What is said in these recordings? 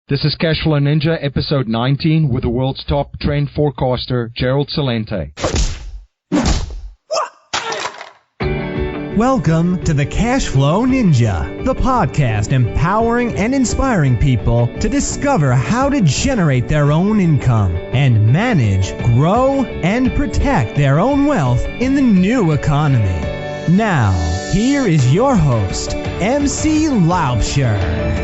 This is Cashflow Ninja, episode 19, with the world's top trend forecaster, Gerald Celente. Welcome to the Cashflow Ninja, the podcast empowering and inspiring people to discover how to generate their own income and manage, grow, and protect their own wealth in the new economy. Now, here is your host, MC Laubscher.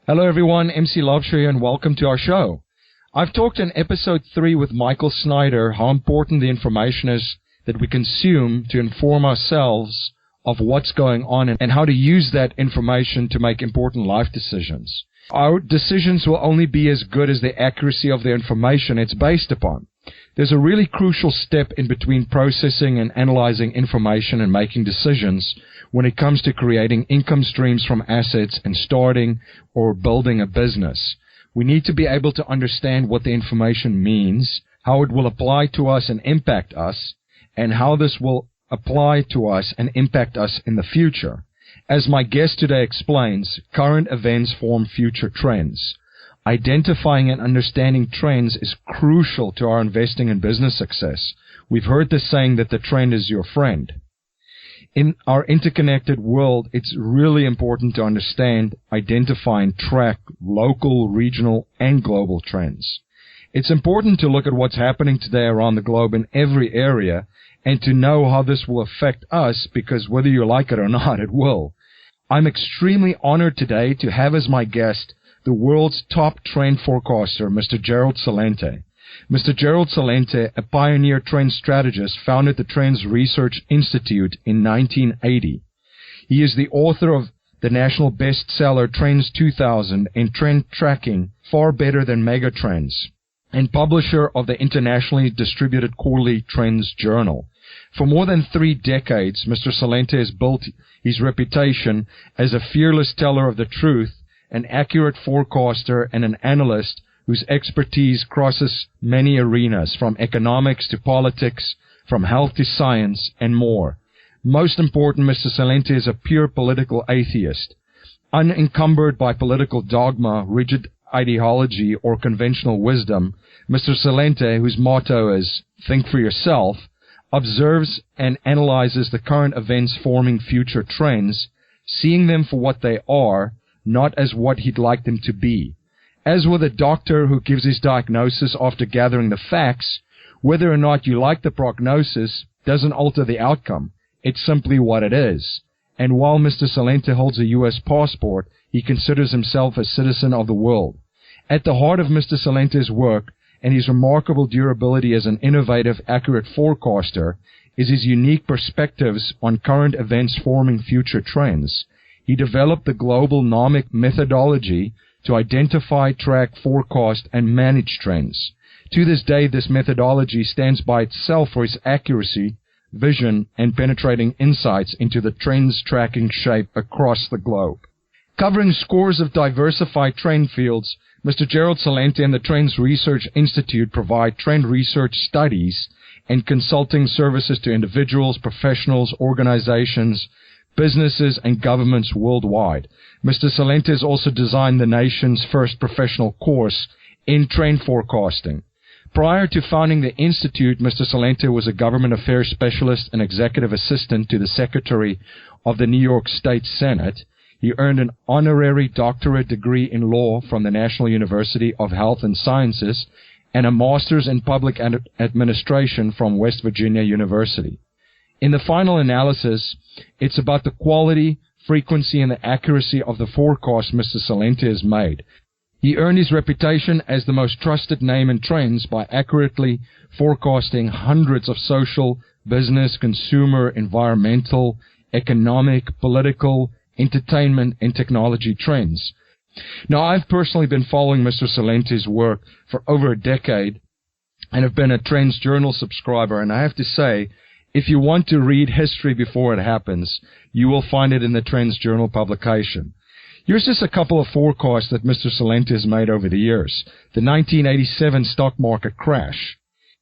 Hello everyone, MC Laubscher here, and welcome to our show. I've talked in episode 3 with Michael Snyder how important the information is that we consume to inform ourselves of what's going on and how to use that information to make important life decisions. Our decisions will only be as good as the accuracy of the information it's based upon. There's a really crucial step in between processing and analyzing information and making decisions when it comes to creating income streams from assets and starting or building a business. We need to be able to understand what the information means, how it will apply to us and impact us, and how this will apply to us and impact us in the future. As my guest today explains, current events form future trends. Identifying and understanding trends is crucial to our investing and business success. We've heard the saying that the trend is your friend. In our interconnected world, it's really important to understand, identify, and track local, regional, and global trends. It's important to look at what's happening today around the globe in every area and to know how this will affect us, because whether you like it or not, it will. I'm extremely honored today to have as my guest the world's top trend forecaster, Mr. Gerald Celente. Mr. Gerald Celente, a pioneer trend strategist, founded the Trends Research Institute in 1980. He is the author of the national bestseller Trends 2000 and Trend Tracking, Far Better Than Megatrends, and publisher of the internationally distributed quarterly Trends Journal. For more than 3 decades, Mr. Celente has built his reputation as a fearless teller of the truth, an accurate forecaster, and an analyst whose expertise crosses many arenas, from economics to politics, from health to science, and more. Most important, Mr. Celente is a pure political atheist. Unencumbered by political dogma, rigid ideology, or conventional wisdom, Mr. Celente, whose motto is, "Think for yourself," observes and analyzes the current events forming future trends, seeing them for what they are, not as what he'd like them to be. As with a doctor who gives his diagnosis after gathering the facts, whether or not you like the prognosis doesn't alter the outcome. It's simply what it is. And while Mr. Celente holds a U.S. passport, he considers himself a citizen of the world. At the heart of Mr. Celente's work and his remarkable durability as an innovative, accurate forecaster is his unique perspectives on current events forming future trends. He developed the Globalnomic methodology to identify, track, forecast, and manage trends. To this day, this methodology stands by itself for its accuracy, vision, and penetrating insights into the trends tracking shape across the globe. Covering scores of diversified trend fields, Mr. Gerald Celente and the Trends Research Institute provide trend research studies and consulting services to individuals, professionals, organizations, businesses, and governments worldwide. Mr. Celente has also designed the nation's first professional course in trend forecasting. Prior to founding the Institute, Mr. Celente was a government affairs specialist and executive assistant to the Secretary of the New York State Senate. He earned an honorary doctorate degree in law from the National University of Health and Sciences and a master's in public administration from West Virginia University. In the final analysis, it's about the quality, frequency, and the accuracy of the forecast Mr. Celente has made. He earned his reputation as the most trusted name in trends by accurately forecasting hundreds of social, business, consumer, environmental, economic, political, entertainment, and technology trends. Now, I've personally been following Mr. Celente's work for over a decade and have been a Trends Journal subscriber, and I have to say, if you want to read history before it happens, you will find it in the Trends Journal publication. Here's just a couple of forecasts that Mr. Celente has made over the years. The 1987 stock market crash.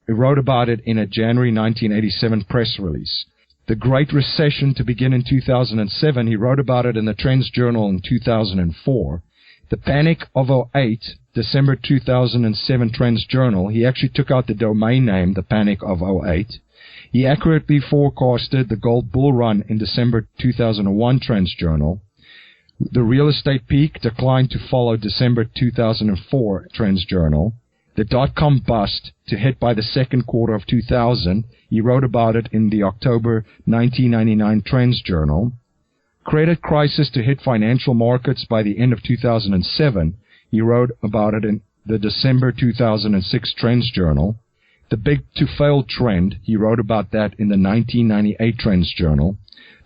He wrote about it in a January 1987 press release. The Great Recession to begin in 2007. He wrote about it in the Trends Journal in 2004. The Panic of 08, December 2007 Trends Journal. He actually took out the domain name, The Panic of 08. He accurately forecasted the gold bull run in December 2001 Trends Journal. The real estate peak declined to follow December 2004 Trends Journal. The dot-com bust to hit by the second quarter of 2000. He wrote about it in the October 1999 Trends Journal. Credit crisis to hit financial markets by the end of 2007. He wrote about it in the December 2006 Trends Journal. The big to fail trend, he wrote about that in the 1998 Trends Journal.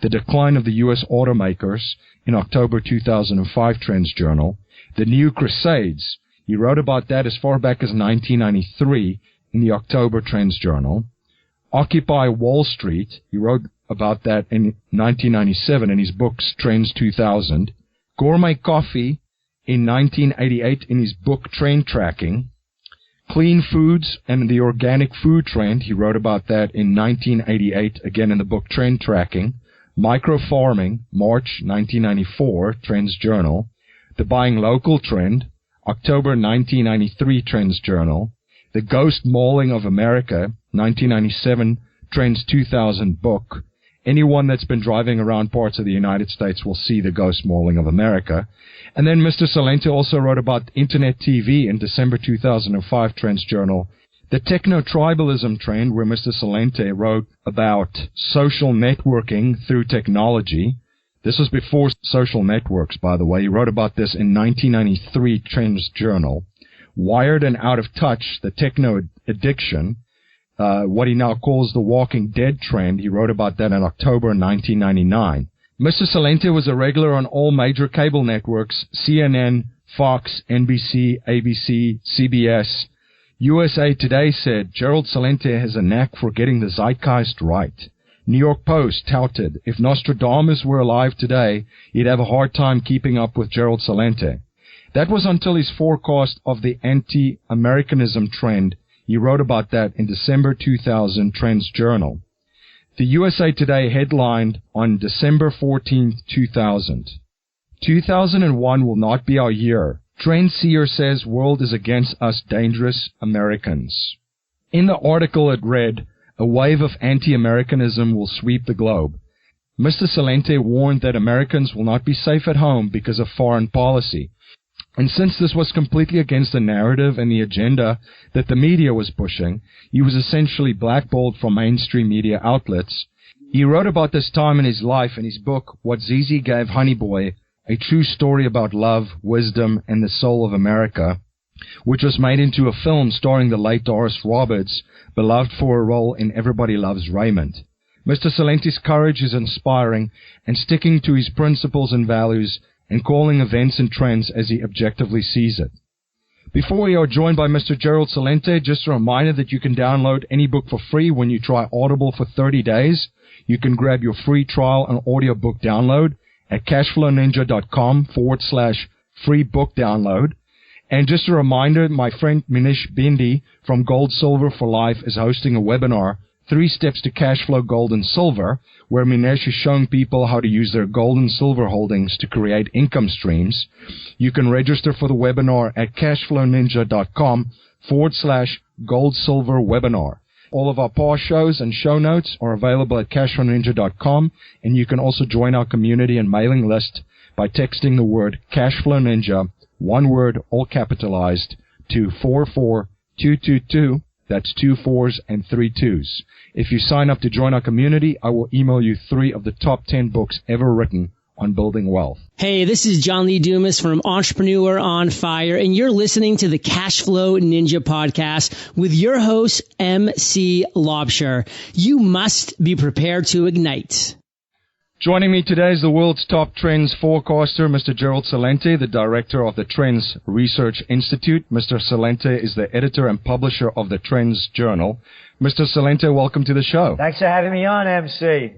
The decline of the U.S. automakers in October 2005 Trends Journal. The new crusades, he wrote about that as far back as 1993 in the October Trends Journal. Occupy Wall Street, he wrote about that in 1997 in his books Trends 2000. Gourmet coffee in 1988 in his book Trend Tracking. Clean foods and the organic food trend, he wrote about that in 1988, again in the book Trend Tracking. Micro-farming, March 1994, Trends Journal. The buying local trend, October 1993, Trends Journal. The Ghost Mauling of America, 1997, Trends 2000 book. Anyone that's been driving around parts of the United States will see the Ghost Mauling of America. And then Mr. Celente also wrote about Internet TV in December 2005 Trends Journal. The techno-tribalism trend, where Mr. Celente wrote about social networking through technology. This was before social networks, by the way. He wrote about this in 1993 Trends Journal. Wired and Out of Touch, the techno-addiction, what he now calls the Walking Dead trend. He wrote about that in October 1999. Mr. Celente was a regular on all major cable networks, CNN, Fox, NBC, ABC, CBS. USA Today said, Gerald Celente has a knack for getting the zeitgeist right. New York Post touted, if Nostradamus were alive today, he'd have a hard time keeping up with Gerald Celente. That was until his forecast of the anti-Americanism trend. He wrote about that in December 2000 Trends Journal. The USA Today headlined on December 14, 2000. 2001 will not be our year. Trendseer says world is against us dangerous Americans. In the article it read, a wave of anti-Americanism will sweep the globe. Mr. Celente warned that Americans will not be safe at home because of foreign policy. And since this was completely against the narrative and the agenda that the media was pushing, he was essentially blackballed from mainstream media outlets. He wrote about this time in his life in his book, What Zizi Gave Honey Boy, a true story about love, wisdom, and the soul of America, which was made into a film starring the late Doris Roberts, beloved for a role in Everybody Loves Raymond. Mr. Celente's courage is inspiring, and sticking to his principles and values, and calling events and trends as he objectively sees it. Before we are joined by Mr. Gerald Celente, just a reminder that you can download any book for free when you try Audible for 30 days. You can grab your free trial and audiobook download at cashflowninja.com/free book download. And just a reminder, my friend Manish Bindi from Gold Silver for Life is hosting a webinar, 3 Steps to Cash Flow Gold and Silver, where Manish is showing people how to use their gold and silver holdings to create income streams. You can register for the webinar at cashflowninja.com/gold silver webinar. All of our past shows and show notes are available at cashflowninja.com, and you can also join our community and mailing list by texting the word Cashflow Ninja, one word, all capitalized, to 44222. That's 2 4s and 3 2s. If you sign up to join our community, I will email you 3 of the top 10 books ever written on building wealth. Hey, this is John Lee Dumas from Entrepreneur on Fire, and you're listening to the Cashflow Ninja podcast with your host, MC Laubscher. You must be prepared to ignite. Joining me today is the world's top trends forecaster, Mr. Gerald Celente, the director of the Trends Research Institute. Mr. Celente is the editor and publisher of the Trends Journal. Mr. Celente, welcome to the show. Thanks for having me on, MC.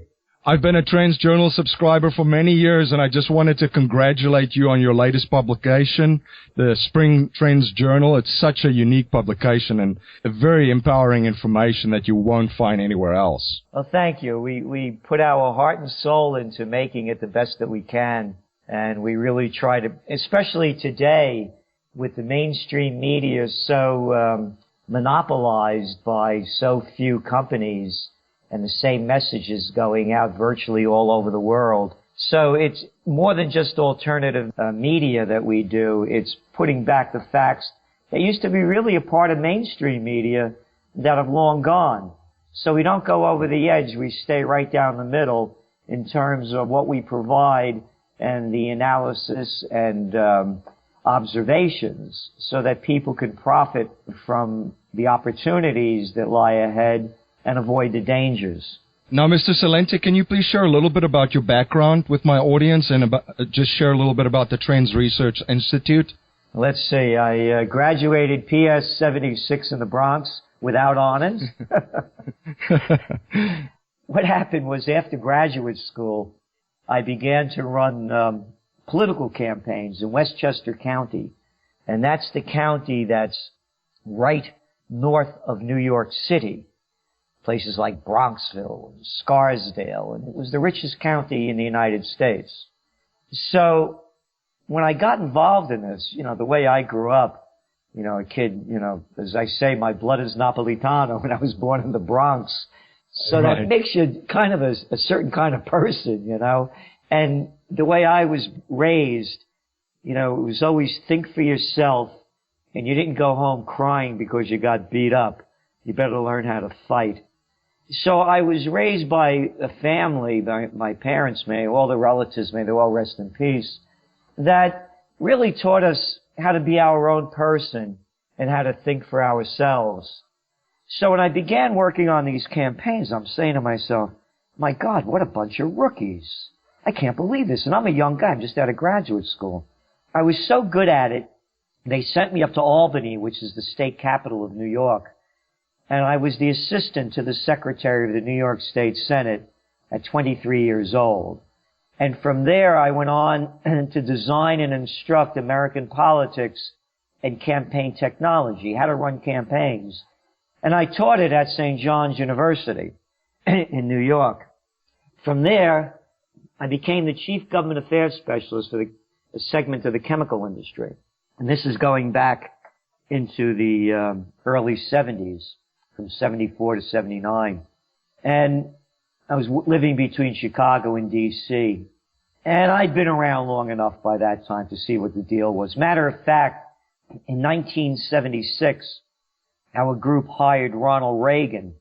I've been a Trends Journal subscriber for many years, and I just wanted to congratulate you on your latest publication, the Spring Trends Journal. It's such a unique publication and a very empowering information that you won't find anywhere else. Well, thank you. We put our heart and soul into making it the best that we can, and we really try to, especially today with the mainstream media so monopolized by so few companies, and the same messages going out virtually all over the world. So it's more than just alternative media that we do. It's putting back the facts that used to be really a part of mainstream media that have long gone. So we don't go over the edge. We stay right down the middle in terms of what we provide and the analysis and observations so that people can profit from the opportunities that lie ahead and avoid the dangers. Now, Mr. Celente, can you please share a little bit about your background with my audience and just share a little bit about the Trends Research Institute? Let's see. I graduated PS 76 in the Bronx without honors. What happened was after graduate school, I began to run political campaigns in Westchester County. And that's the county that's right north of New York City. Places like Bronxville and Scarsdale, and it was the richest county in the United States. So when I got involved in this, the way I grew up, a kid, as I say, my blood is Napolitano when I was born in the Bronx. So right. That makes you kind of a certain kind of person, And the way I was raised, it was always think for yourself, and you didn't go home crying because you got beat up. You better learn how to fight. So I was raised by a family, by my parents, all the relatives, may they all rest in peace, that really taught us how to be our own person and how to think for ourselves. So when I began working on these campaigns, I'm saying to myself, my God, what a bunch of rookies. I can't believe this. And I'm a young guy. I'm just out of graduate school. I was so good at it, they sent me up to Albany, which is the state capital of New York. And I was the assistant to the secretary of the New York State Senate at 23 years old. And from there, I went on to design and instruct American politics and campaign technology, how to run campaigns. And I taught it at St. John's University in New York. From there, I became the chief government affairs specialist for the segment of the chemical industry. And this is going back into the early 70s. From 74 to 79. And I was living between Chicago and D.C. And I'd been around long enough by that time to see what the deal was. Matter of fact, in 1976, our group hired Ronald Reagan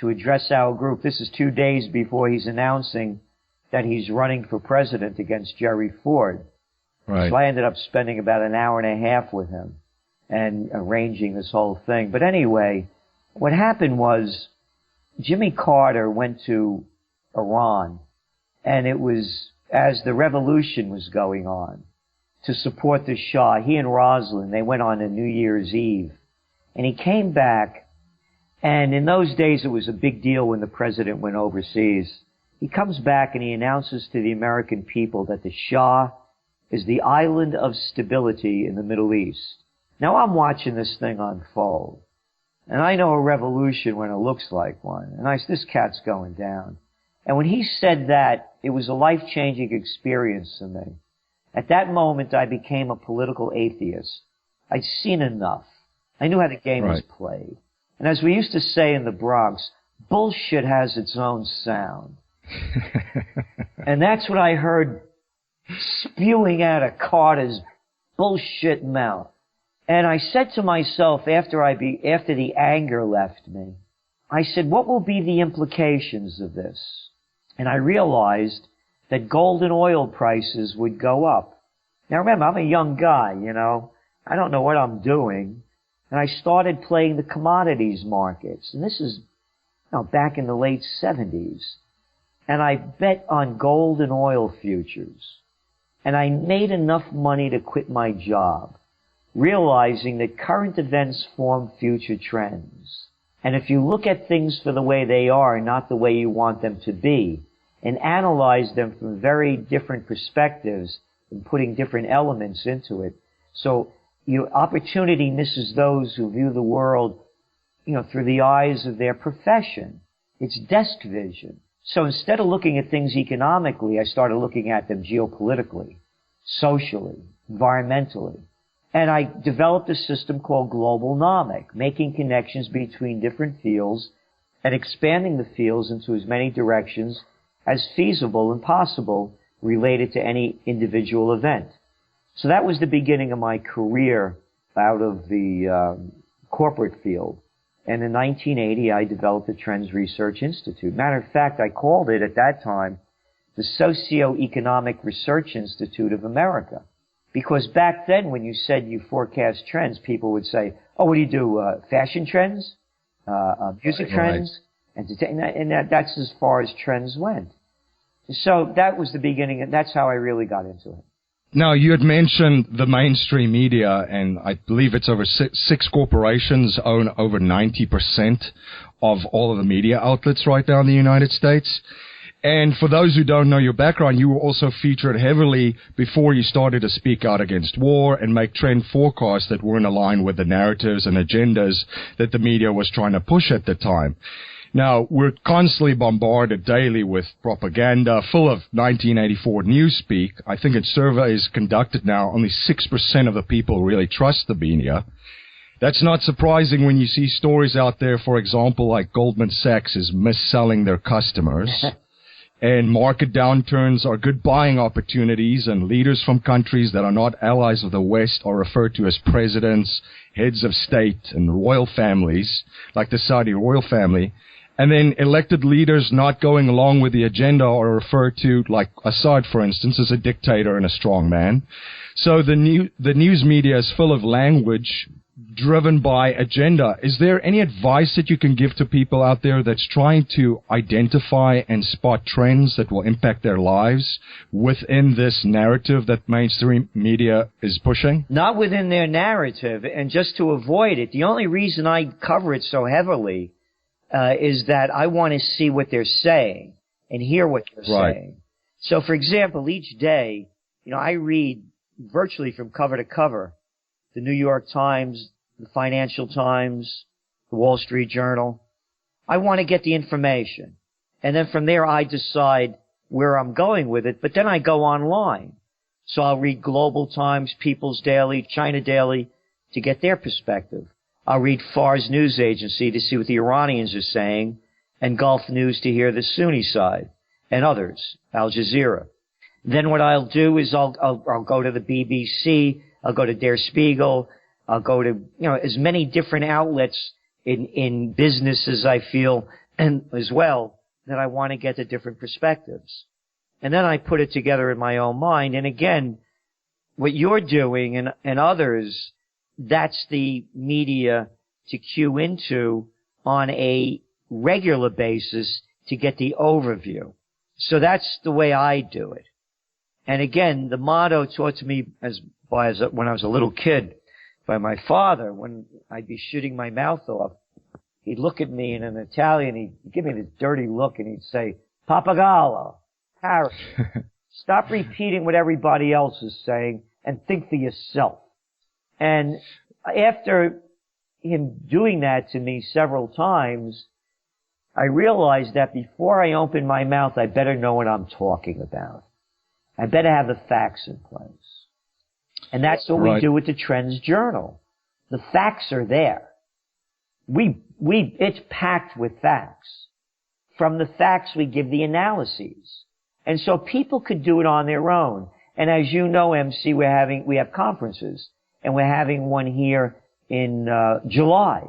to address our group. This is 2 days before he's announcing that he's running for president against Jerry Ford. Right. So I ended up spending about an hour and a half with him and arranging this whole thing. But anyway, what happened was Jimmy Carter went to Iran, and it was as the revolution was going on to support the Shah. He and Rosalind, they went on a New Year's Eve, and he came back, and in those days it was a big deal when the president went overseas. He comes back and he announces to the American people that the Shah is the island of stability in the Middle East. Now I'm watching this thing unfold. And I know a revolution when it looks like one. And this cat's going down. And when he said that, it was a life-changing experience for me. At that moment, I became a political atheist. I'd seen enough. I knew how the game was played. And as we used to say in the Bronx, bullshit has its own sound. And that's what I heard spewing out of Carter's bullshit mouth. And I said to myself after the anger left me, I said, what will be the implications of this? And I realized that gold and oil prices would go up. Now remember, I'm a young guy, I don't know what I'm doing. And I started playing the commodities markets. And this is back in the late 70s. And I bet on gold and oil futures. And I made enough money to quit my job, realizing that current events form future trends. And if you look at things for the way they are, not the way you want them to be, and analyze them from very different perspectives and putting different elements into it. So your opportunity misses those who view the world, through the eyes of their profession. It's desk vision. So instead of looking at things economically, I started looking at them geopolitically, socially, environmentally. And I developed a system called Globalnomic, making connections between different fields and expanding the fields into as many directions as feasible and possible related to any individual event. So that was the beginning of my career out of the corporate field. And in 1980, I developed the Trends Research Institute. Matter of fact, I called it at that time the Socioeconomic Research Institute of America. Because back then, when you said you forecast trends, people would say, oh, what do you do, fashion trends, music trends? And that's as far as trends went. So that was the beginning, and that's how I really got into it. Now, you had mentioned the mainstream media, and I believe it's over six corporations own over 90% of all of the media outlets right now in the United States. And for those who don't know your background, you were also featured heavily before you started to speak out against war and make trend forecasts that weren't aligned with the narratives and agendas that the media was trying to push at the time. Now, we're constantly bombarded daily with propaganda full of 1984 newspeak. I think in surveys conducted now, only 6% of the people really trust the media. That's not surprising when you see stories out there, for example, like Goldman Sachs is mis-selling their customers. And market downturns are good buying opportunities, and leaders from countries that are not allies of the West are referred to as presidents, heads of state, and royal families, like the Saudi royal family. And then elected leaders not going along with the agenda are referred to, like Assad, for instance, as a dictator and a strong man. So the news media is full of language driven by agenda. Is there any advice that you can give to people out there that's trying to identify and spot trends that will impact their lives within this narrative that mainstream media is pushing? Not within their narrative, and just to avoid it. The only reason I cover it so heavily is that I want to see what they're saying and hear what they're saying. So, for example, each day, I read virtually from cover to cover the New York Times, the Financial Times, the Wall Street Journal. I want to get the information. And then from there, I decide where I'm going with it. But then I go online. So I'll read Global Times, People's Daily, China Daily to get their perspective. I'll read Fars News Agency to see what the Iranians are saying, and Gulf News to hear the Sunni side, and others, Al Jazeera. Then what I'll do is I'll go to the BBC, I'll go to Der Spiegel, I'll go to, as many different outlets in business as I feel, and as well, that I want to get the different perspectives. And then I put it together in my own mind, and again, what you're doing and others, that's the media to cue into on a regular basis to get the overview. So that's the way I do it. And again, the motto taught to me when I was a little kid by my father, when I'd be shooting my mouth off, he'd look at me in an Italian, he'd give me this dirty look and he'd say, Papagallo, parrot, stop repeating what everybody else is saying and think for yourself. And after him doing that to me several times, I realized that before I open my mouth, I better know what I'm talking about. I better have the facts in place. And that's what we do with the Trends Journal. The facts are there. It's packed with facts. From the facts, we give the analyses. And so people could do it on their own. And as you know, MC, we have conferences. And we're having one here in July.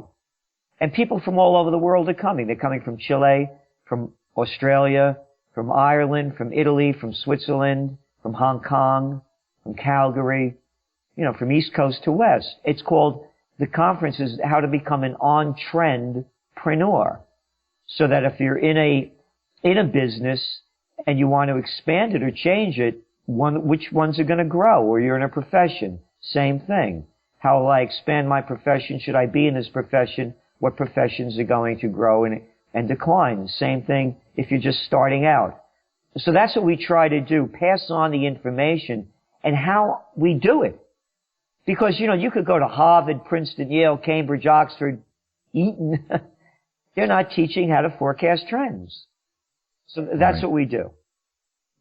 And people from all over the world are coming. They're coming from Chile, from Australia, from Ireland, from Italy, from Switzerland, from Hong Kong, from Calgary, from East Coast to West. It's called, the conference is how to become an on-trend-preneur. So that if you're in a business and you want to expand it or change it, which ones are going to grow? Or you're in a profession. Same thing. How will I expand my profession? Should I be in this profession? What professions are going to grow and decline? Same thing if you're just starting out. So that's what we try to do, pass on the information and how we do it. Because, you could go to Harvard, Princeton, Yale, Cambridge, Oxford, Eton. They're not teaching how to forecast trends. So that's what we do.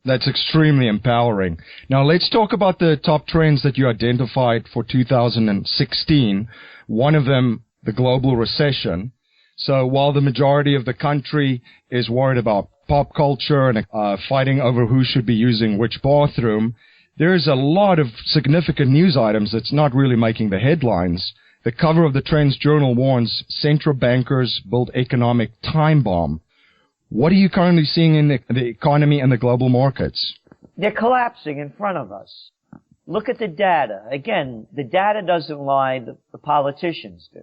That's extremely empowering. Now let's talk about the top trends that you identified for 2016. One of them, the global recession. So while the majority of the country is worried about pop culture and fighting over who should be using which bathroom, there's a lot of significant news items that's not really making the headlines. The cover of the Trends Journal warns central bankers build economic time bomb. What are you currently seeing in the economy and the global markets? They're collapsing in front of us. Look at the data. Again, the data doesn't lie, the politicians do.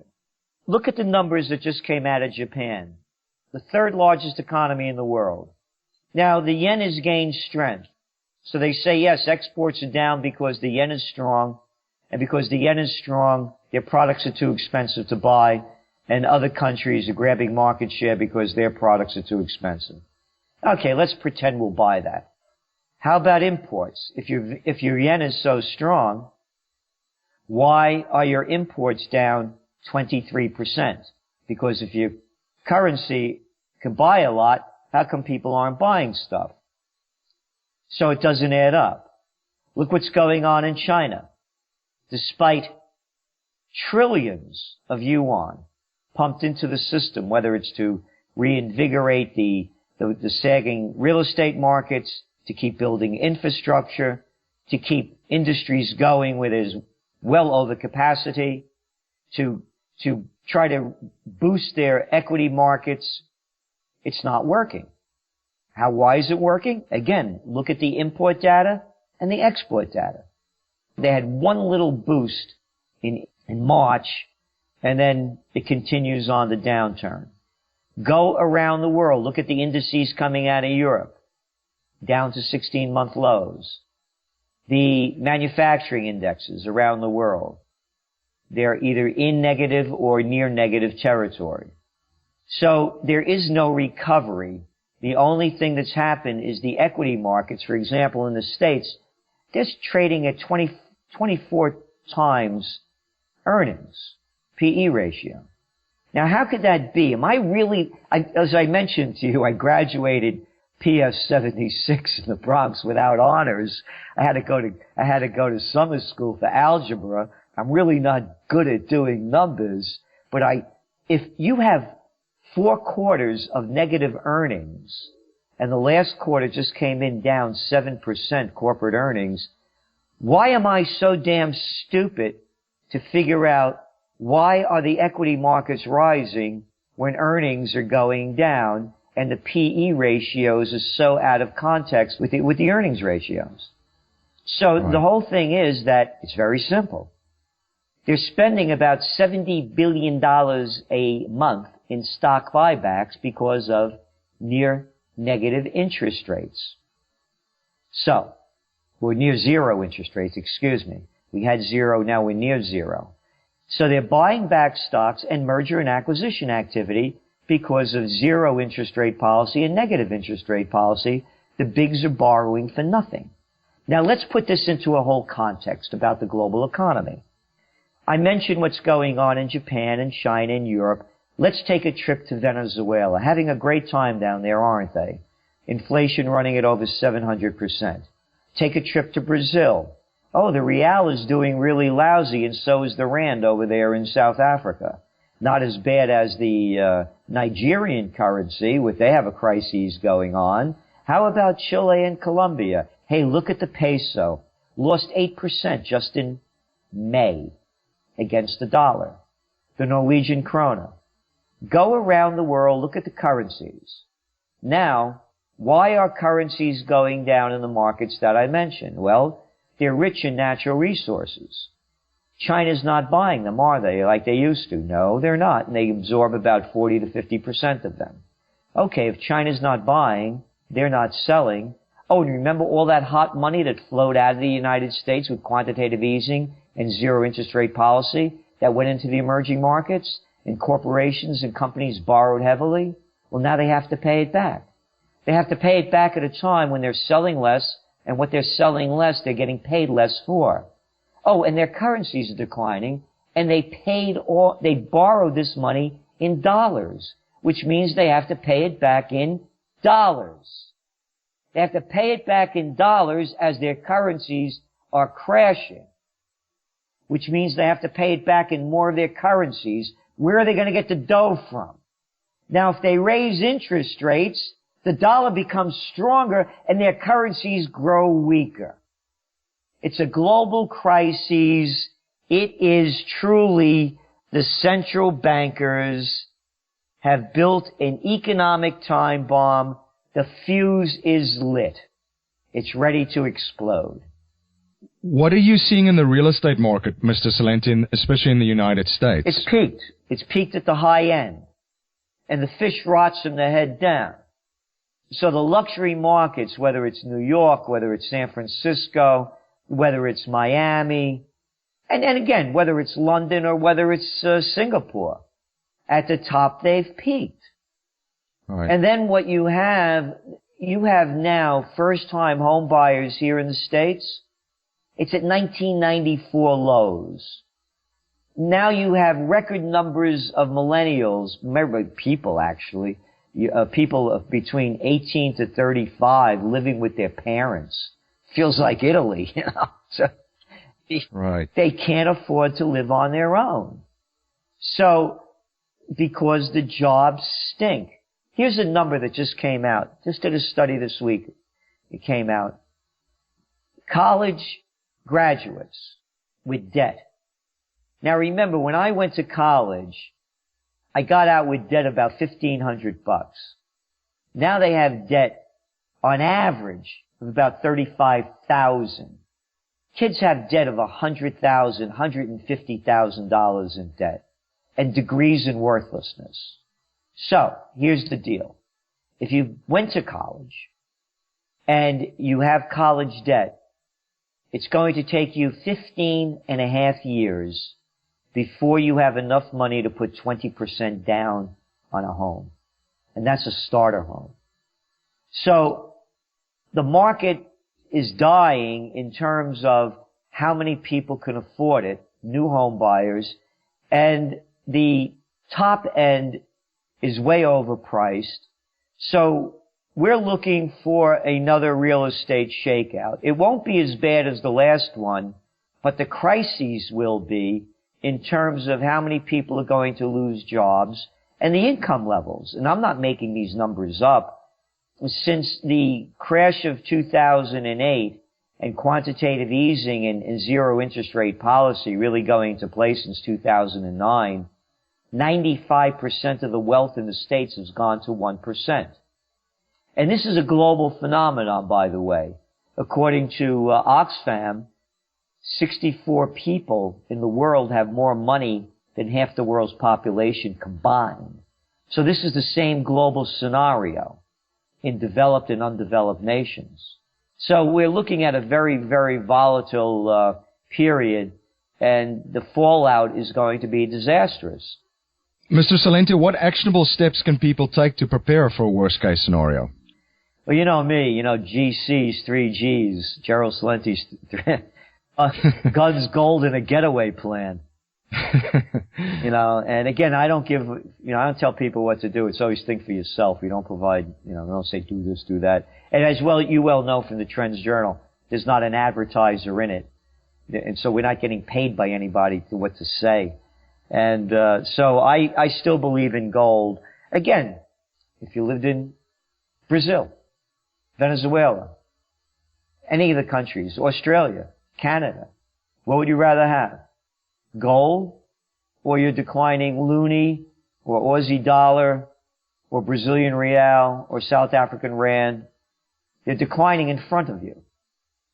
Look at the numbers that just came out of Japan, the third largest economy in the world. Now, the yen has gained strength. So they say, yes, exports are down because the yen is strong, and because the yen is strong, their products are too expensive to buy, and other countries are grabbing market share because their products are too expensive. Okay, let's pretend we'll buy that. How about imports? If your yen is so strong, why are your imports down 23%? Because if your currency can buy a lot, how come people aren't buying stuff? So it doesn't add up. Look what's going on in China. Despite trillions of yuan pumped into the system, whether it's to reinvigorate the sagging real estate markets, to keep building infrastructure, to keep industries going where there's well over capacity, to try to boost their equity markets, it's not working. Why is it working? Again, look at the import data and the export data. They had one little boost in March, and then it continues on the downturn. Go around the world. Look at the indices coming out of Europe, down to 16-month lows. The manufacturing indexes around the world, they're either in negative or near negative territory. So there is no recovery. The only thing that's happened is the equity markets, for example, in the States, they're trading at 24 times earnings, PE ratio. Now, how could that be? Am I really, as I mentioned to you, I graduated PS 76 in the Bronx without honors. I had to go to summer school for algebra. I'm really not good at doing numbers, but if you have 4 quarters of negative earnings, and the last quarter just came in down 7% corporate earnings, why am I so damn stupid to figure out why are the equity markets rising when earnings are going down and the PE ratios are so out of context with the earnings ratios? So The whole thing is that it's very simple. They're spending about $70 billion a month in stock buybacks because of near negative interest rates. We're near zero interest rates, excuse me. We had zero, now we're near zero. So they're buying back stocks and merger and acquisition activity because of zero interest rate policy and negative interest rate policy. The bigs are borrowing for nothing. Now let's put this into a whole context about the global economy. I mentioned what's going on in Japan and China and Europe. Let's take a trip to Venezuela. Having a great time down there, aren't they? Inflation running at over 700%. Take a trip to Brazil. Oh, the real is doing really lousy, and so is the rand over there in South Africa. Not as bad as the Nigerian currency, where they have a crisis going on. How about Chile and Colombia? Hey, look at the peso. Lost 8% just in May against the dollar. The Norwegian krona. Go around the world, look at the currencies. Now, why are currencies going down in the markets that I mentioned? Well, they're rich in natural resources. China's not buying them, are they, like they used to? No, they're not, and they absorb about 40 to 50% of them. Okay, if China's not buying, they're not selling. Oh, and remember all that hot money that flowed out of the United States with quantitative easing and zero interest rate policy that went into the emerging markets? And corporations and companies borrowed heavily? Well, now they have to pay it back. They have to pay it back at a time when they're selling less, and what they're selling less, they're getting paid less for. Oh, and their currencies are declining, and they borrowed this money in dollars, which means they have to pay it back in dollars. They have to pay it back in dollars as their currencies are crashing, which means they have to pay it back in more of their currencies. Where are they going to get the dough from? Now, if they raise interest rates, the dollar becomes stronger and their currencies grow weaker. It's a global crisis. It is truly the central bankers have built an economic time bomb. The fuse is lit. It's ready to explode. What are you seeing in the real estate market, Mr. Celente, especially in the United States? It's peaked. It's peaked at the high end. And the fish rots from the head down. So the luxury markets, whether it's New York, whether it's San Francisco, whether it's Miami, and again, whether it's London or whether it's Singapore, at the top they've peaked. Right. And then what you have now first-time home buyers here in the States. It's at 1994 lows. Now you have record numbers of millennials, remember people actually, people between 18 to 35 living with their parents. Feels like Italy, you know. So right. They can't afford to live on their own. So, because the jobs stink. Here's a number that just came out. Just did a study this week. It came out. College graduates with debt. Now remember, when I went to college, I got out with debt about $1,500. Now they have debt on average of about $35,000. Kids have debt of $100,000, $150,000 in debt, and degrees in worthlessness. So, here's the deal. If you went to college and you have college debt, it's going to take you 15 and a half years before you have enough money to put 20% down on a home. And that's a starter home. So, the market is dying in terms of how many people can afford it, new home buyers, and the top end is way overpriced. So we're looking for another real estate shakeout. It won't be as bad as the last one, but the crises will be in terms of how many people are going to lose jobs and the income levels. And I'm not making these numbers up. Since the crash of 2008 and quantitative easing and zero interest rate policy really going into place since 2009, 95% of the wealth in the States has gone to 1%. And this is a global phenomenon, by the way. According to Oxfam, 64 people in the world have more money than half the world's population combined. So this is the same global scenario in developed and undeveloped nations. So we're looking at a very, very volatile period, and the fallout is going to be disastrous. Mr. Celente, what actionable steps can people take to prepare for a worst-case scenario? Well, you know me, GC's, 3 Gs, Gerald Celente's, guns, gold, and a getaway plan. And again, I don't tell people what to do. It's always think for yourself. We don't provide, we don't say do this, do that. And as well, you well know from the Trends Journal, there's not an advertiser in it. And so we're not getting paid by anybody to what to say. And, so I still believe in gold. Again, if you lived in Brazil, Venezuela, any of the countries, Australia, Canada, what would you rather have? Gold, or your declining loonie, or Aussie dollar, or Brazilian real, or South African rand? They're declining in front of you.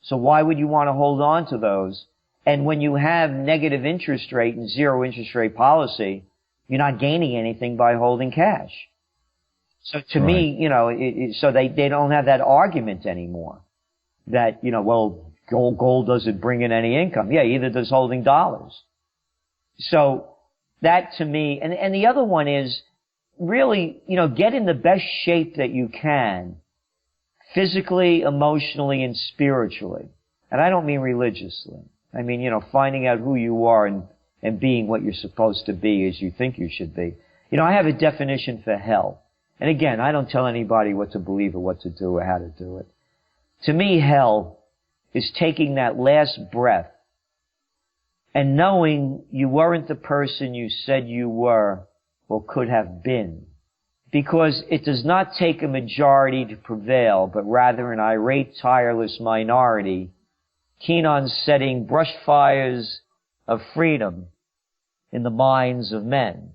So why would you want to hold on to those? And when you have negative interest rate and zero interest rate policy, you're not gaining anything by holding cash. So to me, so they don't have that argument anymore that, gold doesn't bring in any income. Yeah, either does holding dollars. So that to me, and the other one is really, get in the best shape that you can physically, emotionally, and spiritually. And I don't mean religiously. I mean, finding out who you are and being what you're supposed to be as you think you should be. I have a definition for hell. And again, I don't tell anybody what to believe or what to do or how to do it. To me, hell is taking that last breath and knowing you weren't the person you said you were or could have been. Because it does not take a majority to prevail, but rather an irate, tireless minority, keen on setting brush fires of freedom in the minds of men.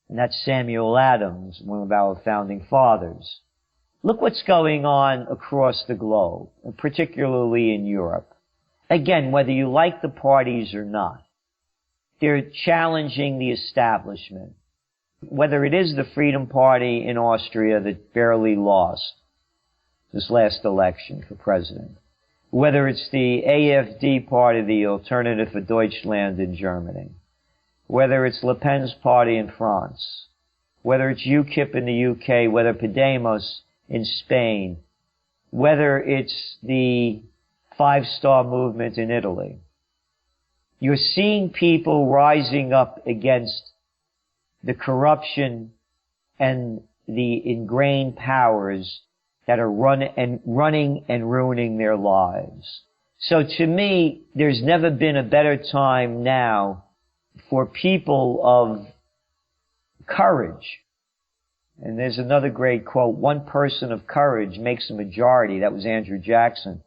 And that's Samuel Adams, one of our founding fathers. Look what's going on across the globe, and particularly in Europe. Again, whether you like the parties or not, they're challenging the establishment. Whether it is the Freedom Party in Austria that barely lost this last election for president, whether it's the AfD party, the Alternative for Deutschland in Germany, whether it's Le Pen's party in France, whether it's UKIP in the UK, whether Podemos in Spain, whether it's the Five-Star Movement in Italy. You're seeing people rising up against the corruption and the ingrained powers that are running and ruining their lives. So to me, there's never been a better time now for people of courage. And there's another great quote, one person of courage makes a majority. That was Andrew Jackson.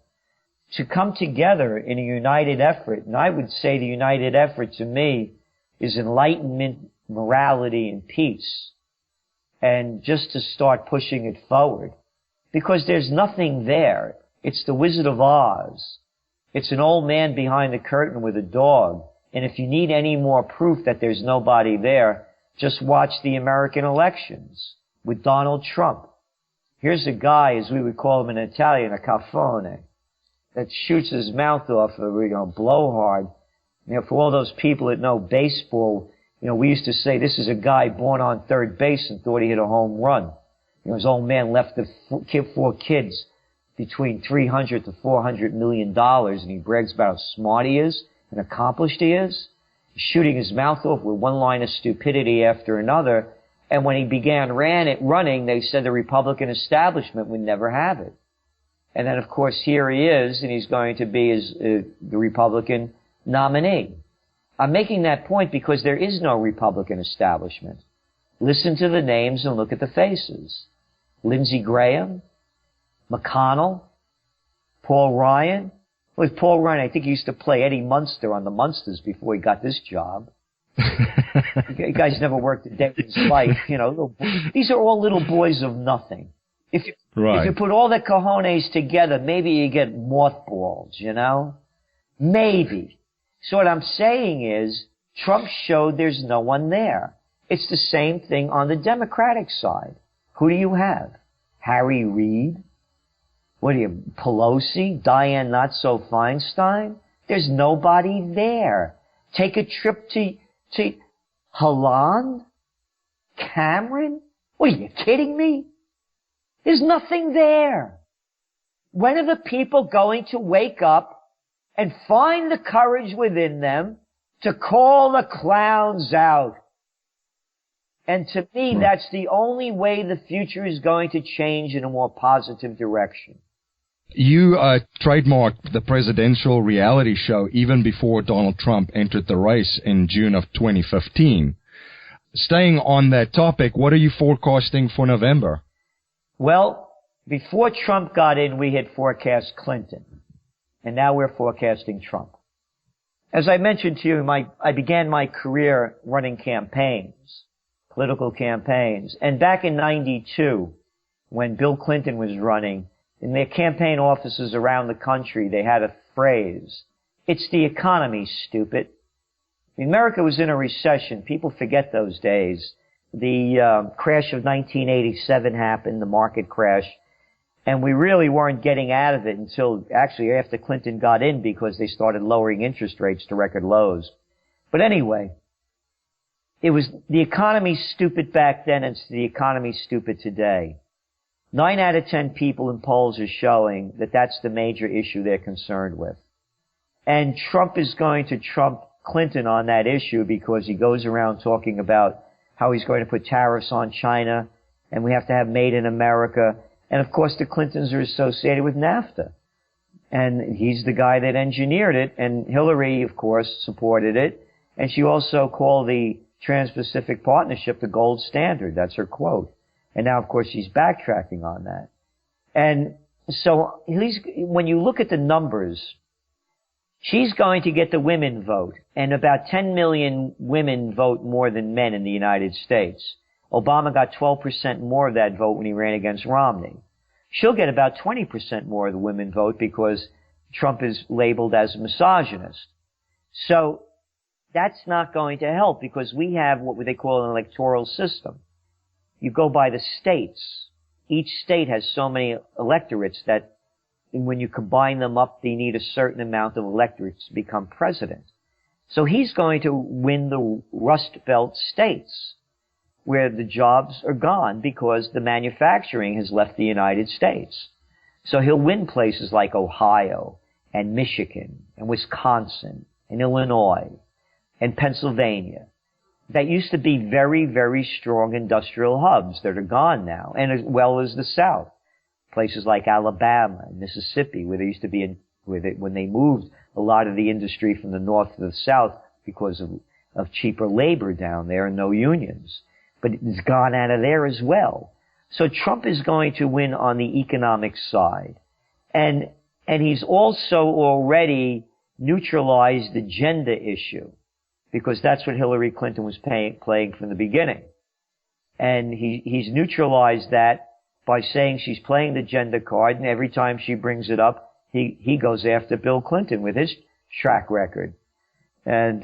To come together in a united effort, and I would say the united effort to me is enlightenment, morality, and peace. And just to start pushing it forward. Because there's nothing there. It's the Wizard of Oz. It's an old man behind the curtain with a dog. And if you need any more proof that there's nobody there, just watch the American elections with Donald Trump. Here's a guy, as we would call him in Italian, a caffone, that shoots his mouth off, blowhard. For all those people that know baseball, we used to say this is a guy born on third base and thought he hit a home run. His old man left the four kids between $300 to $400 million, and he brags about how smart he is and accomplished he is, shooting his mouth off with one line of stupidity after another. And when he began running, they said the Republican establishment would never have it. And then, of course, here he is, and he's going to be the Republican nominee. I'm making that point because there is no Republican establishment. Listen to the names and look at the faces. Lindsey Graham, McConnell, Paul Ryan. With Paul Ryan, I think he used to play Eddie Munster on the Munsters before he got this job. You guys never worked a day in his life, These are all little boys of nothing. If you put all the cojones together, maybe you get mothballs, Maybe. So what I'm saying is, Trump showed there's no one there. It's the same thing on the Democratic side. Who do you have? Harry Reid? What are you, Pelosi? Dianne Not-So-Feinstein? There's nobody there. Take a trip to Holland? Cameron? What are you kidding me? There's nothing there. When are the people going to wake up and find the courage within them to call the clowns out? And to me, that's the only way the future is going to change in a more positive direction. You trademarked the presidential reality show even before Donald Trump entered the race in June of 2015. Staying on that topic, what are you forecasting for November? Well, before Trump got in, we had forecast Clinton. And now we're forecasting Trump. As I mentioned to you, I began my career running campaigns, political campaigns. And back in 92, when Bill Clinton was running, in their campaign offices around the country, they had a phrase, "It's the economy, stupid." America was in a recession. People forget those days. The crash of 1987 happened, the market crash. And we really weren't getting out of it until actually after Clinton got in because they started lowering interest rates to record lows. But anyway, it was the economy stupid back then and it's the economy stupid today. 9 out of 10 people in polls are showing that that's the major issue they're concerned with. And Trump is going to trump Clinton on that issue because he goes around talking about how he's going to put tariffs on China and we have to have made in America. And of course the Clintons are associated with NAFTA. And he's the guy that engineered it. And Hillary, of course, supported it. And she also called the Trans-Pacific Partnership the gold standard. That's her quote. And now, of course, she's backtracking on that. And so when you look at the numbers, she's going to get the women vote. And about 10 million women vote more than men in the United States. Obama got 12% more of that vote when he ran against Romney. She'll get about 20% more of the women vote because Trump is labeled as a misogynist. So that's not going to help because we have what they call an electoral system. You go by the states. Each state has so many electorates that when you combine them up, they need a certain amount of electorates to become president. So he's going to win the Rust Belt states where the jobs are gone because the manufacturing has left the United States. So he'll win places like Ohio and Michigan and Wisconsin and Illinois and Pennsylvania that used to be very, very strong industrial hubs that are gone now, and as well as the South. Places like Alabama and Mississippi where they used to be when they moved a lot of the industry from the north to the south because of cheaper labor down there and no unions. But it's gone out of there as well. So Trump is going to win on the economic side. And he's also already neutralized the gender issue because that's what Hillary Clinton was playing from the beginning. And he's neutralized that by saying she's playing the gender card, and every time she brings it up, he goes after Bill Clinton with his track record. And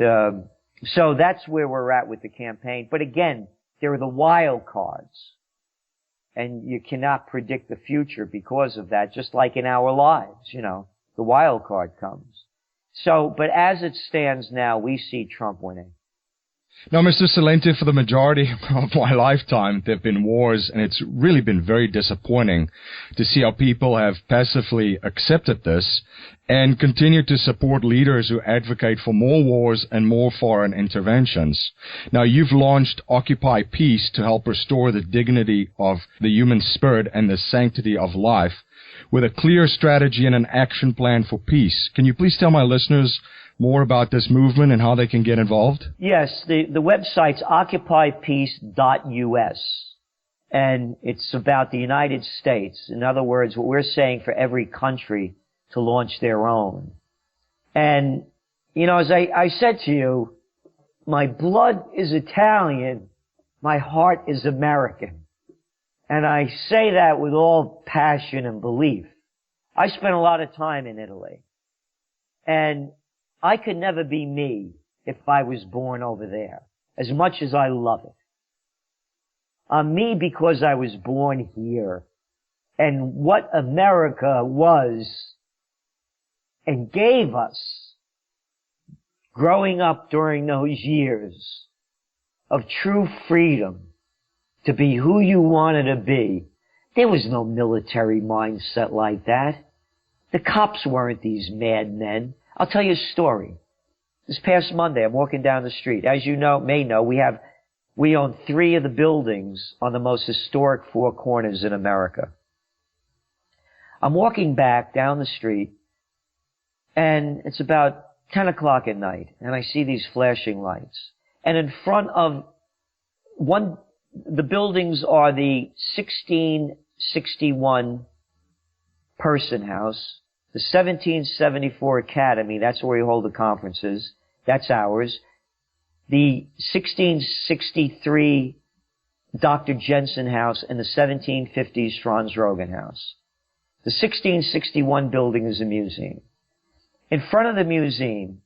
so that's where we're at with the campaign. But again, there are the wild cards. And you cannot predict the future because of that, just like in our lives, the wild card comes. So, but as it stands now, we see Trump winning. Now, Mr. Celente, for the majority of my lifetime, there have been wars, and it's really been very disappointing to see how people have passively accepted this and continue to support leaders who advocate for more wars and more foreign interventions. Now, you've launched Occupy Peace to help restore the dignity of the human spirit and the sanctity of life with a clear strategy and an action plan for peace. Can you please tell my listeners more about this movement and how they can get involved? Yes, the website's occupypeace.us, and it's about the United States. In other words, what we're saying for every country to launch their own. And, as I said to you, my blood is Italian, my heart is American. And I say that with all passion and belief. I spent a lot of time in Italy, and I could never be me if I was born over there, as much as I love it. I'm me because I was born here. And what America was and gave us growing up during those years of true freedom to be who you wanted to be. There was no military mindset like that. The cops weren't these madmen. I'll tell you a story. This past Monday, I'm walking down the street. As you may know, we own 3 of the buildings on the most historic 4 corners in America. I'm walking back down the street, and it's about 10 o'clock at night, and I see these flashing lights. And in front of the buildings are the 1661 Person House, the 1774 Academy, that's where we hold the conferences, that's ours. The 1663 Dr. Jensen House and the 1750s Franz Roggen House. The 1661 building is a museum. In front of the museum,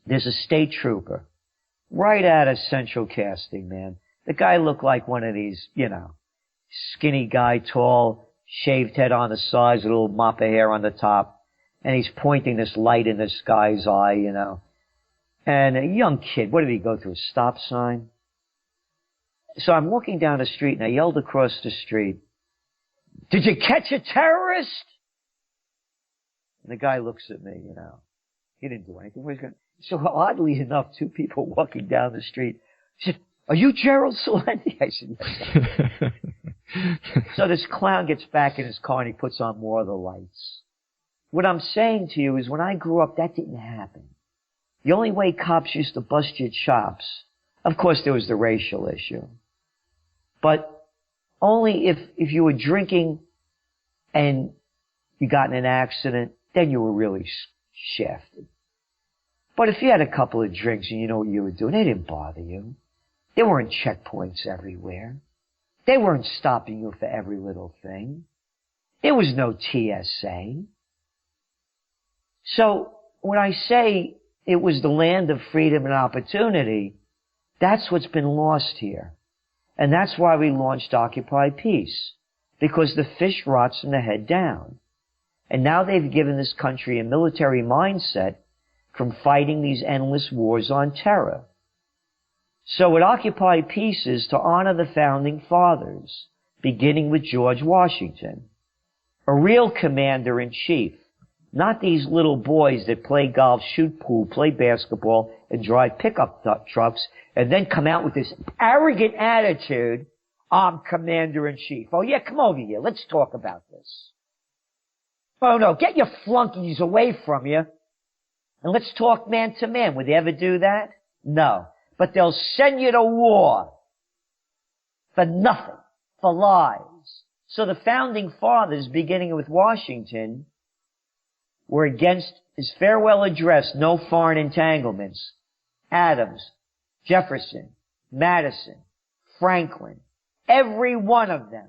there's a state trooper, right out of Central Casting, man. The guy looked like one of these, skinny guy, tall, shaved head on the sides, a little mop of hair on the top, and he's pointing this light in this guy's eye, And a young kid, what did he go through, a stop sign? So I'm walking down the street, and I yelled across the street, Did you catch a terrorist? And the guy looks at me, He didn't do anything. So oddly enough, two people walking down the street said, "Are you Gerald Celente?" I said, "Yes." So this clown gets back in his car and he puts on more of the lights. What I'm saying to you is when I grew up, that didn't happen. The only way cops used to bust your chops, of course there was the racial issue, but only if you were drinking and you got in an accident, then you were really shafted. But if you had a couple of drinks and you know what you were doing, they didn't bother you. There weren't checkpoints everywhere. They weren't stopping you for every little thing. There was no TSA. So when I say it was the land of freedom and opportunity, that's what's been lost here. And that's why we launched Occupy Peace, because the fish rots from the head down. And now they've given this country a military mindset from fighting these endless wars on terror. So what Occupy Peace is to honor the founding fathers, beginning with George Washington, a real commander-in-chief, not these little boys that play golf, shoot pool, play basketball, and drive pickup trucks, and then come out with this arrogant attitude, "I'm commander-in-chief." Oh yeah, come over here, let's talk about this. Oh no, get your flunkies away from you, and let's talk man to man. Would they ever do that? No. But they'll send you to war for nothing, for lies. So the founding fathers, beginning with Washington, were against his farewell address, "No foreign entanglements." Adams, Jefferson, Madison, Franklin, every one of them,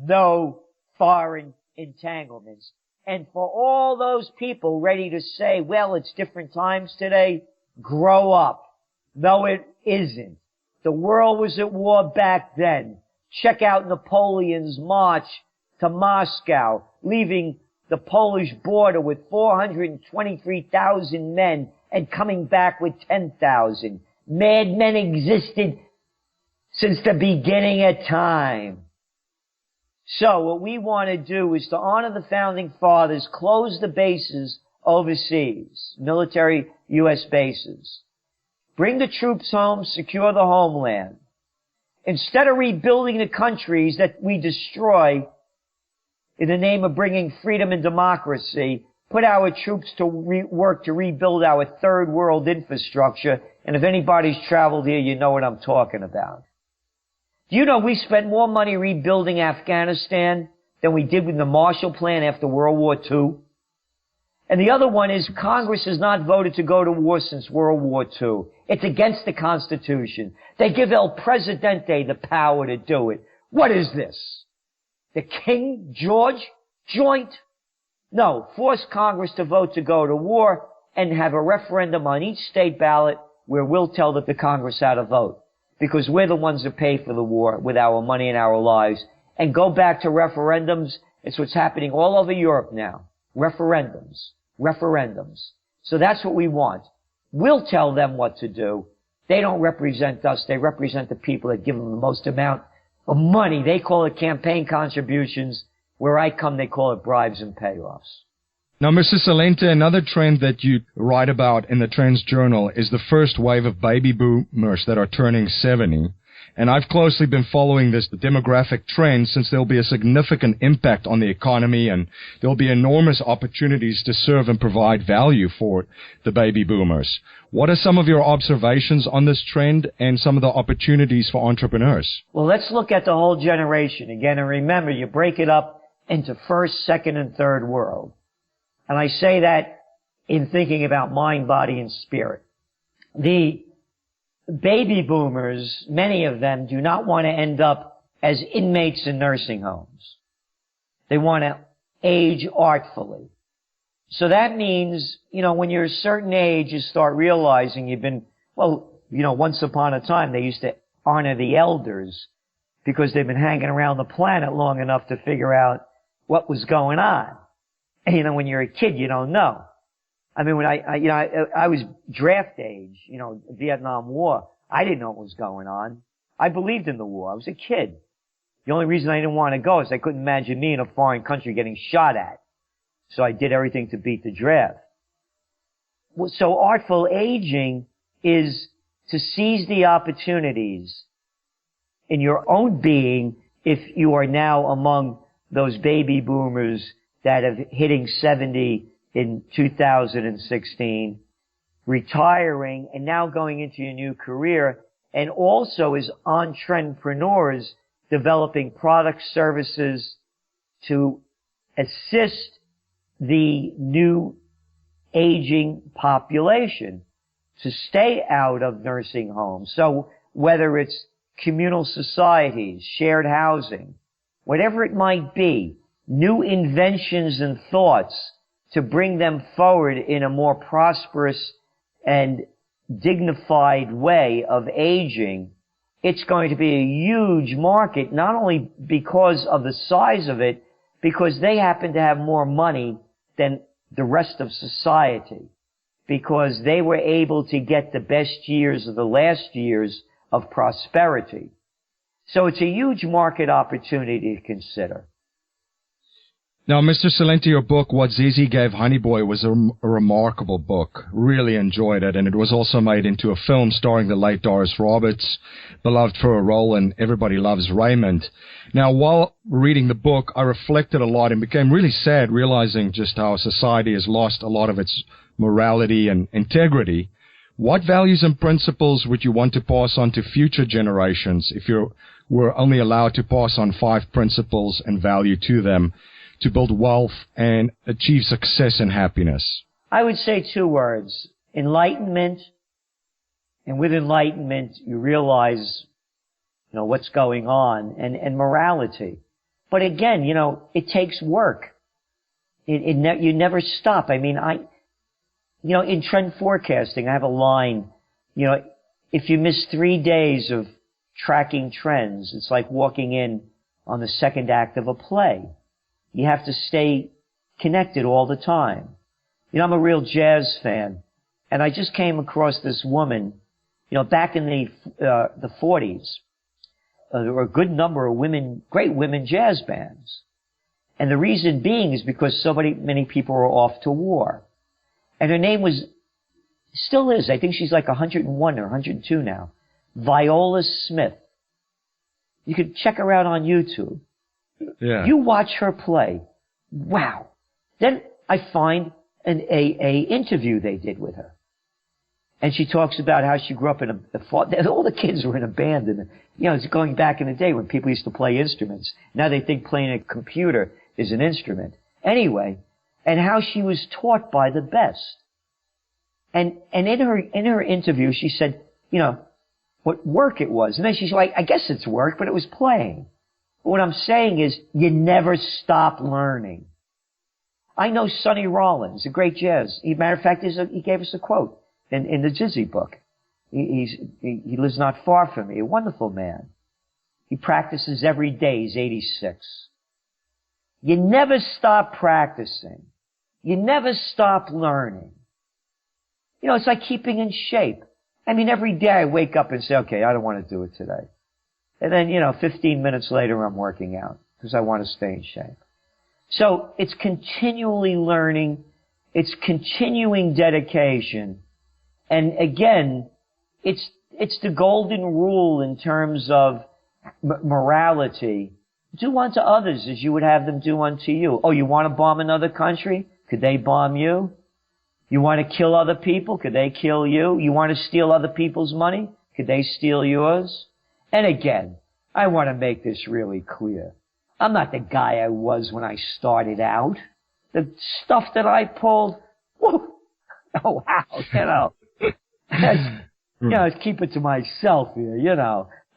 no foreign entanglements. And for all those people ready to say, well, it's different times today, grow up. No, it isn't. The world was at war back then. Check out Napoleon's march to Moscow, leaving the Polish border with 423,000 men and coming back with 10,000. Madmen existed since the beginning of time. So what we want to do is to honor the founding fathers, close the bases overseas, military U.S. bases. Bring the troops home, secure the homeland. Instead of rebuilding the countries that we destroy in the name of bringing freedom and democracy, put our troops to work to rebuild our third world infrastructure. And if anybody's traveled here, you know what I'm talking about. Do you know we spent more money rebuilding Afghanistan than we did with the Marshall Plan after World War II? And the other one is Congress has not voted to go to war since World War II. It's against the Constitution. They give El Presidente the power to do it. What is this? The King George joint? No, force Congress to vote to go to war and have a referendum on each state ballot where we'll tell the Congress how to vote. Because we're the ones that pay for the war with our money and our lives. And go back to referendums. It's what's happening all over Europe now. Referendums. So that's what we want. We'll tell them what to do. They don't represent us. They represent the people that give them the most amount of money. They call it campaign contributions. Where I come, they call it bribes and payoffs. Now, Mr. Celente, another trend that you write about in the Trends Journal is the first wave of baby boomers that are turning 70. And I've closely been following this demographic trend since there'll be a significant impact on the economy and there'll be enormous opportunities to serve and provide value for the baby boomers. What are some of your observations on this trend and some of the opportunities for entrepreneurs? Well, let's look at the whole generation again. And remember, you break it up into first, second, and third world. And I say that in thinking about mind, body, and spirit. The baby boomers, many of them, do not want to end up as inmates in nursing homes. They want to age artfully. So that means, when you're a certain age, you start realizing you've been, once upon a time, they used to honor the elders because they've been hanging around the planet long enough to figure out what was going on. And, when you're a kid, you don't know. I mean, when I was draft age, Vietnam War, I didn't know what was going on. I believed in the war. I was a kid. The only reason I didn't want to go is I couldn't imagine me in a foreign country getting shot at. So I did everything to beat the draft. So artful aging is to seize the opportunities in your own being if you are now among those baby boomers that are hitting 70 in 2016, retiring and now going into your new career, and also as entrepreneurs developing products, services to assist the new aging population to stay out of nursing homes. So whether it's communal societies, shared housing, whatever it might be, new inventions and thoughts to bring them forward in a more prosperous and dignified way of aging, it's going to be a huge market, not only because of the size of it, because they happen to have more money than the rest of society, because they were able to get the best years of the last years of prosperity. So it's a huge market opportunity to consider. Now, Mr. Celente, your book, What Zizi Gave Honey Boy, was a remarkable book. Really enjoyed it, and it was also made into a film starring the late Doris Roberts, beloved for her role in Everybody Loves Raymond. Now, while reading the book, I reflected a lot and became really sad realizing just how society has lost a lot of its morality and integrity. What values and principles would you want to pass on to future generations if you were only allowed to pass on 5 principles and value to them to build wealth and achieve success and happiness? I would say 2 words: enlightenment. And with enlightenment, you realize, what's going on, and morality. But again, it takes work. You never stop. I mean, in trend forecasting, I have a line, if you miss 3 days of tracking trends, it's like walking in on the second act of a play. You have to stay connected all the time. I'm a real jazz fan, and I just came across this woman, back in the 40s. There were a good number of great women jazz bands. And the reason being is because many people were off to war. And her name still is, I think she's like 101 or 102 now, Viola Smith. You could check her out on YouTube. Yeah. You watch her play. Wow. Then I find a interview they did with her. And she talks about how she grew up in all the kids were in a band, and it's going back in the day when people used to play instruments. Now they think playing a computer is an instrument. Anyway, and how she was taught by the best. And in her interview, she said, what work it was. And then she's like, I guess it's work, but it was playing. But what I'm saying is, you never stop learning. I know Sonny Rollins, a great jazz. Matter of fact, he gave us a quote in the Jizzy book. He lives not far from me, a wonderful man. He practices every day. He's 86. You never stop practicing. You never stop learning. It's like keeping in shape. I mean, every day I wake up and say, okay, I don't want to do it today. And then, 15 minutes later, I'm working out because I want to stay in shape. So it's continually learning. It's continuing dedication. And again, it's the golden rule in terms of morality. Do unto others as you would have them do unto you. Oh, you want to bomb another country? Could they bomb you? You want to kill other people? Could they kill you? You want to steal other people's money? Could they steal yours? And again, I want to make this really clear. I'm not the guy I was when I started out. The stuff that I pulled, whoa, oh wow, let's keep it to myself here,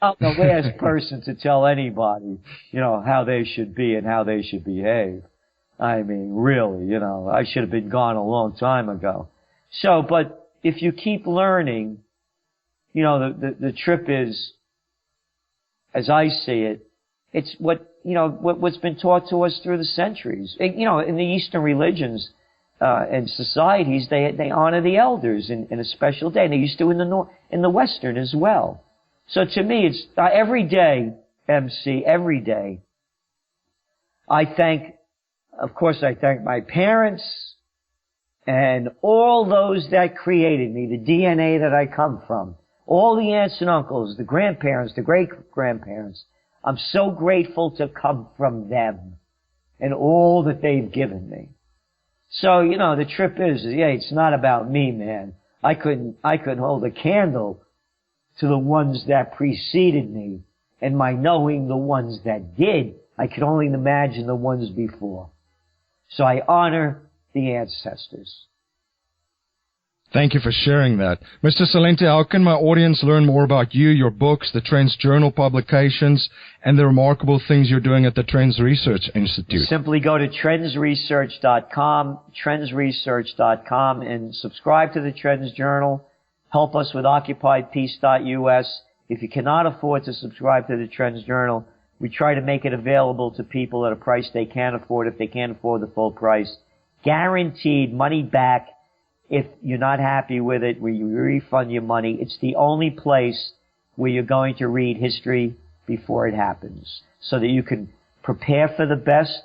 I'm the last person to tell anybody, how they should be and how they should behave. I mean, really, I should have been gone a long time ago. So, but if you keep learning, the trip is, as I see it, it's what's been taught to us through the centuries. In the Eastern religions, and societies, they honor the elders in a special day. And they used to in the Western as well. So to me, it's every day MC, every day. I thank my parents and all those that created me, the DNA that I come from, all the aunts and uncles, the grandparents, the great-grandparents. I'm so grateful to come from them and all that they've given me. So, the trip is, it's not about me, man. I couldn't hold a candle to the ones that preceded me, and my knowing the ones that did, I could only imagine the ones before. So I honor the ancestors. Thank you for sharing that. Mr. Celente, how can my audience learn more about you, your books, the Trends Journal publications, and the remarkable things you're doing at the Trends Research Institute? Simply go to trendsresearch.com, and subscribe to the Trends Journal. Help us with OccupyPeace.us. If you cannot afford to subscribe to the Trends Journal, we try to make it available to people at a price they can afford if they can't afford the full price. Guaranteed money back. If you're not happy with it, we refund your money. It's the only place where you're going to read history before it happens, so that you can prepare for the best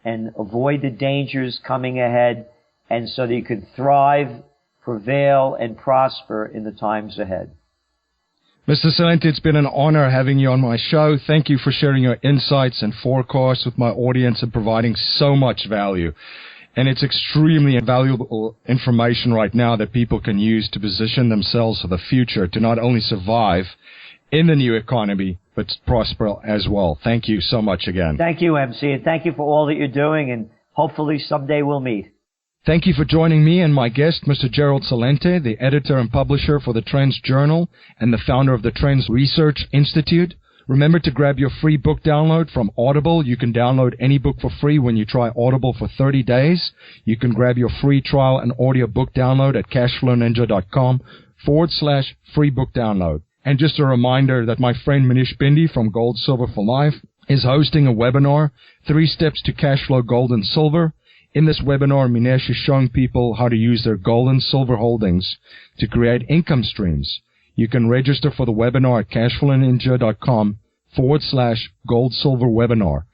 and avoid the dangers coming ahead, and so that you can thrive, prevail, and prosper in the times ahead. Mr. Celente, it's been an honor having you on my show. Thank you for sharing your insights and forecasts with my audience and providing so much value. And it's extremely valuable information right now that people can use to position themselves for the future, to not only survive in the new economy, but prosper as well. Thank you so much again. Thank you, MC, and thank you for all that you're doing, and hopefully someday we'll meet. Thank you for joining me and my guest, Mr. Gerald Celente, the editor and publisher for the Trends Journal and the founder of the Trends Research Institute. Remember to grab your free book download from Audible. You can download any book for free when you try Audible for 30 days. You can grab your free trial and audio book download at cashflowninja.com/free book download. And just a reminder that my friend Manish Bindi from Gold Silver for Life is hosting a webinar, 3 Steps to Cashflow Gold and Silver. In this webinar, Manish is showing people how to use their gold and silver holdings to create income streams. You can register for the webinar at cashflowninja.com/gold silver webinar.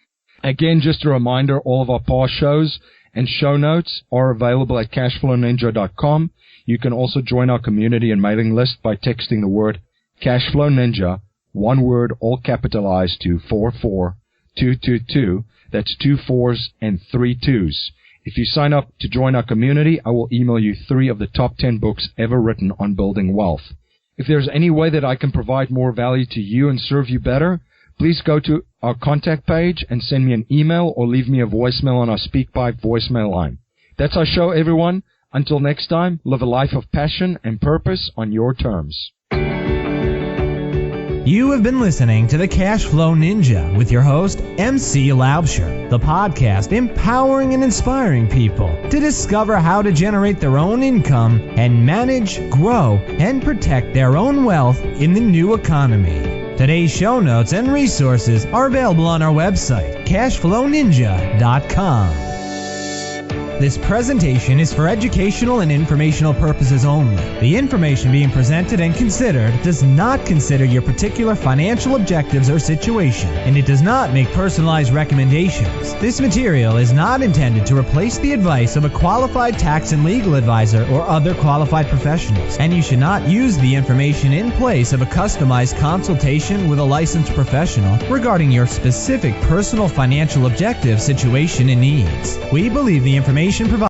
Again, just a reminder, all of our past shows and show notes are available at cashflowninja.com. You can also join our community and mailing list by texting the word Cashflow Ninja, one word, all capitalized, to 44222. That's 2 4s and 3 2s. If you sign up to join our community, I will email you 3 of the top 10 books ever written on building wealth. If there's any way that I can provide more value to you and serve you better, please go to our contact page and send me an email or leave me a voicemail on our SpeakPipe voicemail line. That's our show, everyone. Until next time, live a life of passion and purpose on your terms. You have been listening to the Cashflow Ninja with your host, MC Laubscher, the podcast empowering and inspiring people to discover how to generate their own income and manage, grow, and protect their own wealth in the new economy. Today's show notes and resources are available on our website, cashflowninja.com. This presentation is for educational and informational purposes only. The information being presented and considered does not consider your particular financial objectives or situation, and it does not make personalized recommendations. This material is not intended to replace the advice of a qualified tax and legal advisor or other qualified professionals, and you should not use the information in place of a customized consultation with a licensed professional regarding your specific personal financial objective, situation, and needs. We believe the information provided